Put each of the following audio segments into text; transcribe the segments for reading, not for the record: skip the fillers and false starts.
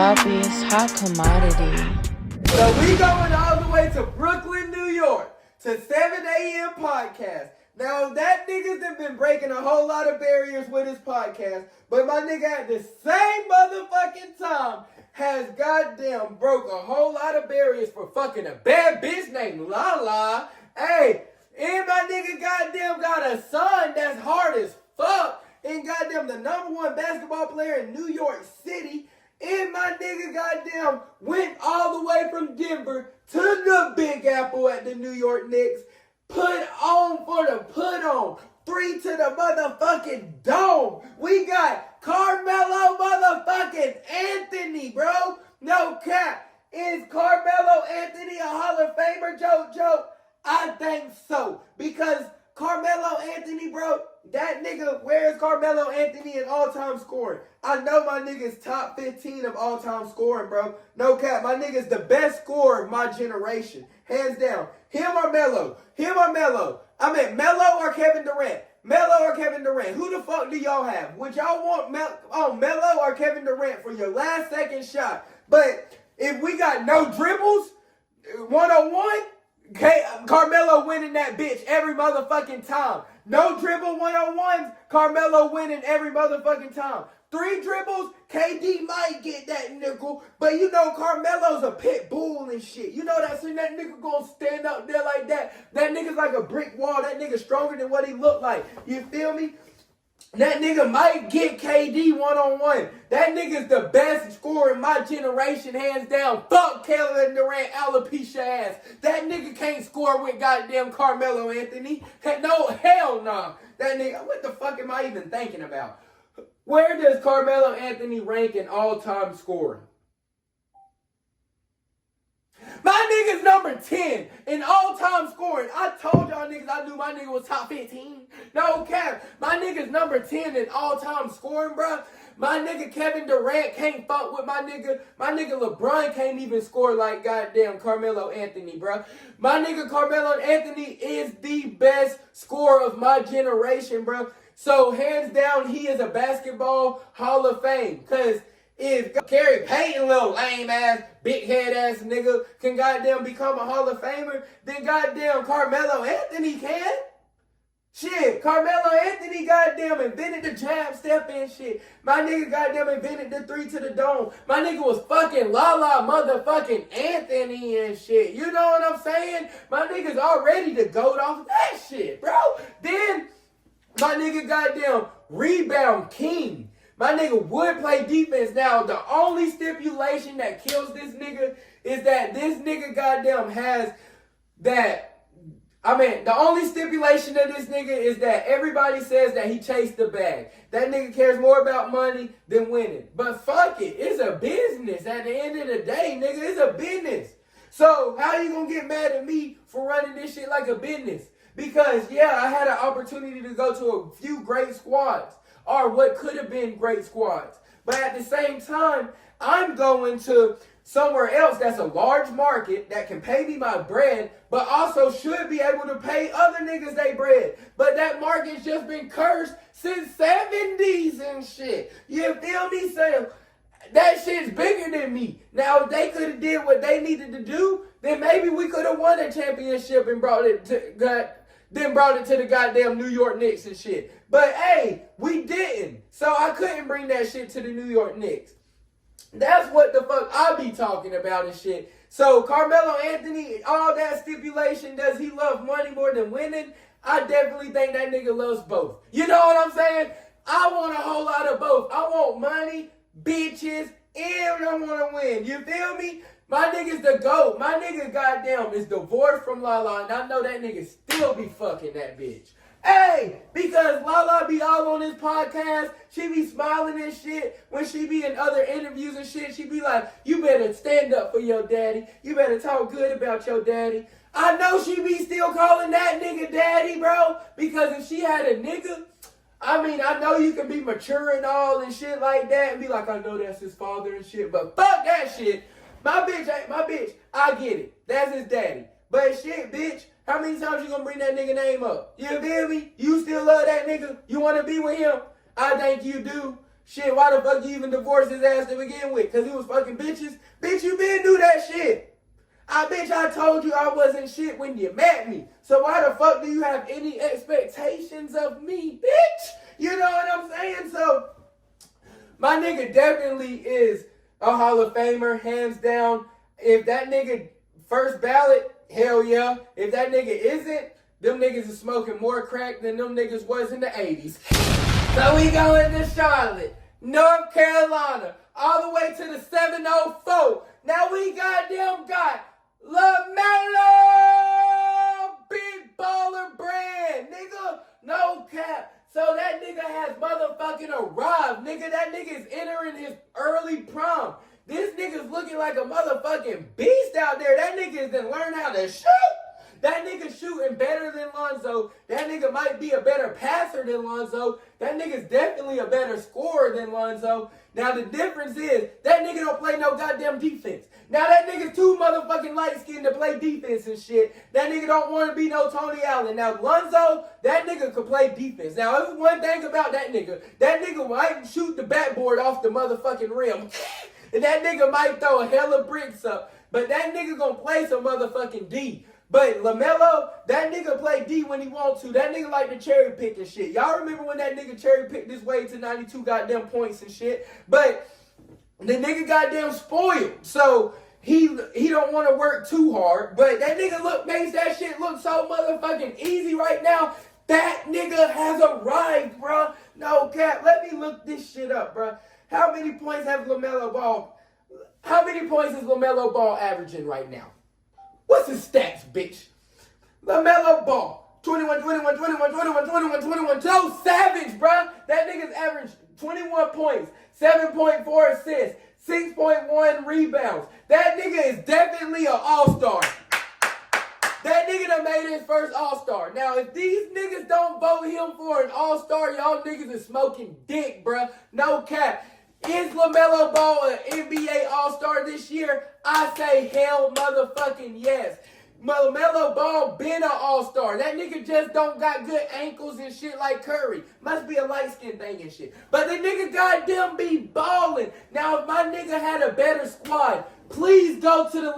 sloppiest hot commodity. So we going all the way to Brooklyn, New York, to 7 a.m. podcast. Now that niggas have been breaking a whole lot of barriers with his podcast, but my nigga at the same motherfucking time has goddamn broke a whole lot of barriers for fucking a bad bitch named Lala. Hey, and my nigga goddamn got a son that's hard as fuck, and goddamn the #1 basketball player in New York City. And my nigga goddamn went all the way from Denver to the Big Apple at the New York Knicks. Put on for the put on. 3 to the motherfucking dome. We got Carmelo motherfucking Anthony, bro. No cap. Is Carmelo Anthony a Hall of Famer, Joe? I think so. Because Carmelo Anthony, bro, that nigga, where is Carmelo Anthony in all-time scoring? I know my nigga's top 15 of all-time scoring, bro. No cap. My nigga's the best scorer of my generation. Hands down. Him or Melo? I mean, Melo or Kevin Durant? Who the fuck do y'all have? Would y'all want Melo or Kevin Durant for your last second shot? But if we got no dribbles, 101, Carmelo winning that bitch every motherfucking time. No dribble 101s, Carmelo winning every motherfucking time. 3 dribbles, KD might get that nickel, but you know Carmelo's a pit bull and shit. You know that nigga gonna stand up there like that. That nigga's like a brick wall. That nigga stronger than what he look like. You feel me? That nigga might get KD 1-on-1. That nigga's the best scorer in my generation, hands down. Fuck Kevin Durant, alopecia ass. That nigga can't score with goddamn Carmelo Anthony. No, hell nah. That nigga, what the fuck am I even thinking about? Where does Carmelo Anthony rank in all-time scoring? My nigga's number 10 in all-time scoring. I told y'all niggas I knew my nigga was top 15. No cap. My nigga's number 10 in all-time scoring, bro. My nigga Kevin Durant can't fuck with my nigga. My nigga LeBron can't even score like goddamn Carmelo Anthony, bro. My nigga Carmelo Anthony is the best scorer of my generation, bro. So hands down, he is a basketball Hall of Fame. Cause if Gary Payton, little lame ass, big head ass nigga, can goddamn become a Hall of Famer, then goddamn Carmelo Anthony can. Shit, Carmelo Anthony goddamn invented the jab step and shit. My nigga goddamn invented the 3 to the dome. My nigga was fucking Lala motherfucking Anthony and shit. You know what I'm saying? My nigga's already the GOAT off that shit, bro. Then my nigga goddamn rebound king. My nigga would play defense. Now, the only stipulation that kills this nigga is that this nigga goddamn has that. I mean, the only stipulation of this nigga is that everybody says that he chased the bag. That nigga cares more about money than winning. But fuck it. It's a business. At the end of the day, nigga, it's a business. So, how you gonna get mad at me for running this shit like a business? Because, yeah, I had an opportunity to go to a few great squads, or what could have been great squads. But at the same time, I'm going to somewhere else that's a large market that can pay me my bread, but also should be able to pay other niggas they bread. But that market's just been cursed since 70s and shit. You feel me? So that shit's bigger than me. Now, if they could have did what they needed to do, then maybe we could have won a championship and brought it to the goddamn New York Knicks and shit. But hey, we didn't. So I couldn't bring that shit to the New York Knicks. That's what the fuck I be talking about and shit. So Carmelo Anthony, all that stipulation, does he love money more than winning? I definitely think that nigga loves both. You know what I'm saying? I want a whole lot of both. I want money, bitches, and I want to win. You feel me? My nigga's the GOAT. My nigga goddamn is divorced from Lala, and I know that nigga still be fucking that bitch. Hey, because Lala be all on this podcast, she be smiling and shit. When she be in other interviews and shit, she be like, you better stand up for your daddy. You better talk good about your daddy. I know she be still calling that nigga daddy, bro. Because if she had a nigga, I mean, I know you can be mature and all and shit like that and be like, I know that's his father and shit, but fuck that shit. My bitch, I get it. That's his daddy. But shit, bitch, how many times you gonna bring that nigga name up? You feel me? You still love that nigga? You wanna be with him? I think you do. Shit, why the fuck you even divorced his ass to begin with? Because he was fucking bitches? Bitch, you been do that shit. I told you I wasn't shit when you met me. So why the fuck do you have any expectations of me, bitch? You know what I'm saying? So, my nigga definitely is a Hall of Famer, hands down. If that nigga first ballot, hell yeah. If that nigga isn't, them niggas is smoking more crack than them niggas was in the 80s. So we going to Charlotte, North Carolina, all the way to the 704. Now we goddamn got LaMelo, big baller brand, nigga, no cap. So that nigga has motherfucking arrived, nigga. That nigga is entering his early prom. This nigga's looking like a motherfucking beast out there. That nigga is done learn how to shoot. That nigga shooting better than Lonzo. That nigga might be a better passer than Lonzo. That nigga's definitely a better scorer than Lonzo. Now the difference is, that nigga don't play no goddamn defense. Now that nigga's too motherfucking light-skinned to play defense and shit. That nigga don't want to be no Tony Allen. Now Lonzo, that nigga could play defense. Now there's one thing about that nigga might shoot the backboard off the motherfucking rim. And that nigga might throw a hella bricks up. But that nigga gonna play some motherfucking D. But LaMelo, that nigga play D when he wants to. That nigga like to cherry pick and shit. Y'all remember when that nigga cherry picked his way to 92 goddamn points and shit? But the nigga goddamn spoiled. So he don't want to work too hard. But that nigga makes that shit look so motherfucking easy right now. That nigga has arrived, bro. No cap. Let me look this shit up, bro. How many points is LaMelo Ball averaging right now? What's his stats, bitch? LaMelo Ball. 21. Joe Savage, bro. That nigga's averaged 21 points, 7.4 assists, 6.1 rebounds. That nigga is definitely an all-star. That nigga done made his first all-star. Now, if these niggas don't vote him for an all-star, y'all niggas is smoking dick, bro. No cap. Is LaMelo Ball an NBA All-Star this year? I say hell motherfucking yes. LaMelo Ball been an All-Star. That nigga just don't got good ankles and shit like Curry. Must be a light-skin thing and shit. But the nigga goddamn be balling. Now, if my nigga had a better squad, please go to the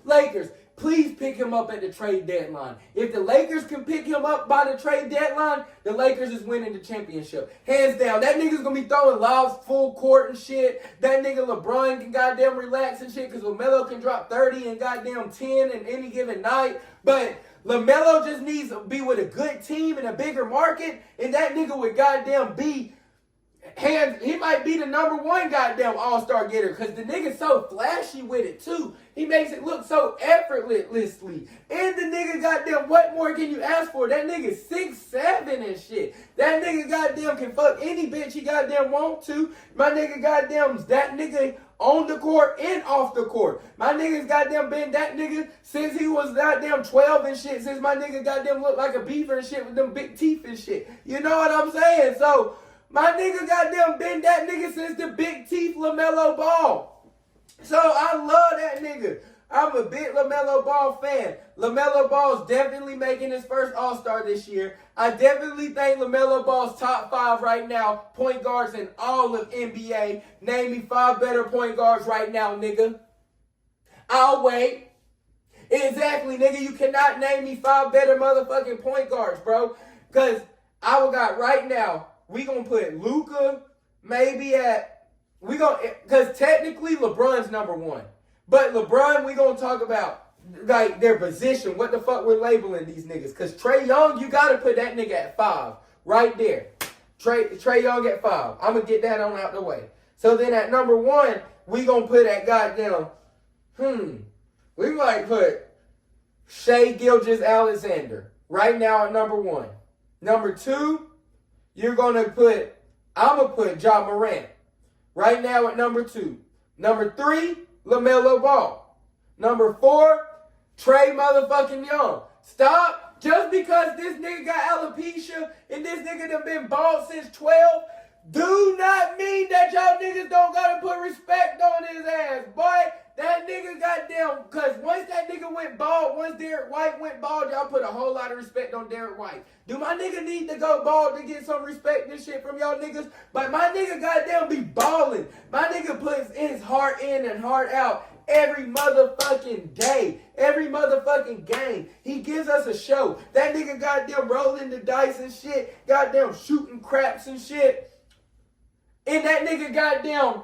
Lakers. Please pick him up at the trade deadline. If the Lakers can pick him up by the trade deadline, the Lakers is winning the championship. Hands down. That nigga's going to be throwing lobs full court and shit. That nigga LeBron can goddamn relax and shit because LaMelo can drop 30 and goddamn 10 in any given night. But LaMelo just needs to be with a good team in a bigger market, and that nigga would goddamn be... he might be the number one goddamn all-star getter because the nigga's so flashy with it too. He makes it look so effortlessly. And the nigga goddamn, what more can you ask for? That nigga 6'7" and shit. That nigga goddamn can fuck any bitch he goddamn want to. My nigga goddamn, that nigga on the court and off the court. My nigga's goddamn been that nigga since he was goddamn 12 and shit. Since my nigga goddamn looked like a beaver and shit with them big teeth and shit. You know what I'm saying? So... my nigga goddamn been that nigga since the big teeth LaMelo Ball. So I love that nigga. I'm a big LaMelo Ball fan. LaMelo Ball's definitely making his first All-Star this year. I definitely think LaMelo Ball's top 5 right now, point guards in all of NBA. Name me 5 better point guards right now, nigga. I'll wait. Exactly, nigga. You cannot name me 5 better motherfucking point guards, bro. Because I got right now, we gonna put Luka maybe because technically LeBron's number 1. But LeBron, we gonna talk about like their position, what the fuck we're labeling these niggas. Because Trae Young, you gotta put that nigga at 5. Right there. Trae Young at 5. I'm gonna get that on out the way. So then at number 1, we gonna put that goddamn, we might put Shai Gilgeous-Alexander. Right now at number 1. Number 2, I'm going to put Ja Morant. Right now at number 2. Number 3, LaMelo Ball. Number 4, Trae motherfucking Young. Stop. Just because this nigga got alopecia and this nigga done been bald since 12, do not mean that y'all niggas don't gotta put respect on his ass, boy. That nigga goddamn, cause once that nigga went bald, once Derek White went bald, y'all put a whole lot of respect on Derek White. Do my nigga need to go bald to get some respect and shit from y'all niggas? But my nigga goddamn be balling. My nigga puts his heart in and heart out every motherfucking day. Every motherfucking game. He gives us a show. That nigga goddamn rolling the dice and shit. Goddamn shooting craps and shit. And that nigga goddamn,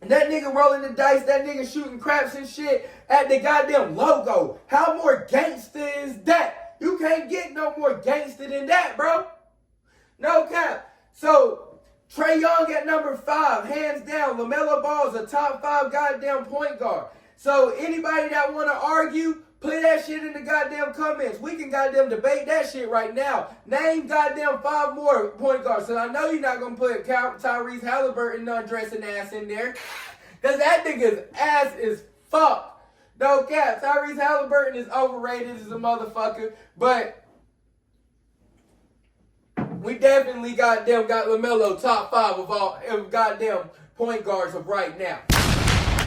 that nigga rolling the dice, that nigga shooting craps and shit at the goddamn logo. How more gangster is that? You can't get no more gangster than that, bro. No cap. So, Trae Young at number 5, hands down. LaMelo Ball's a top 5 goddamn point guard. So, anybody that want to argue, put that shit in the goddamn comments. We can goddamn debate that shit right now. Name goddamn 5 more point guards. So I know you're not going to put Tyrese Halliburton undressing ass in there. Because that nigga's ass is fuck. No cap. Tyrese Halliburton is overrated as a motherfucker. But we definitely goddamn got LaMelo top 5 of all goddamn point guards of right now.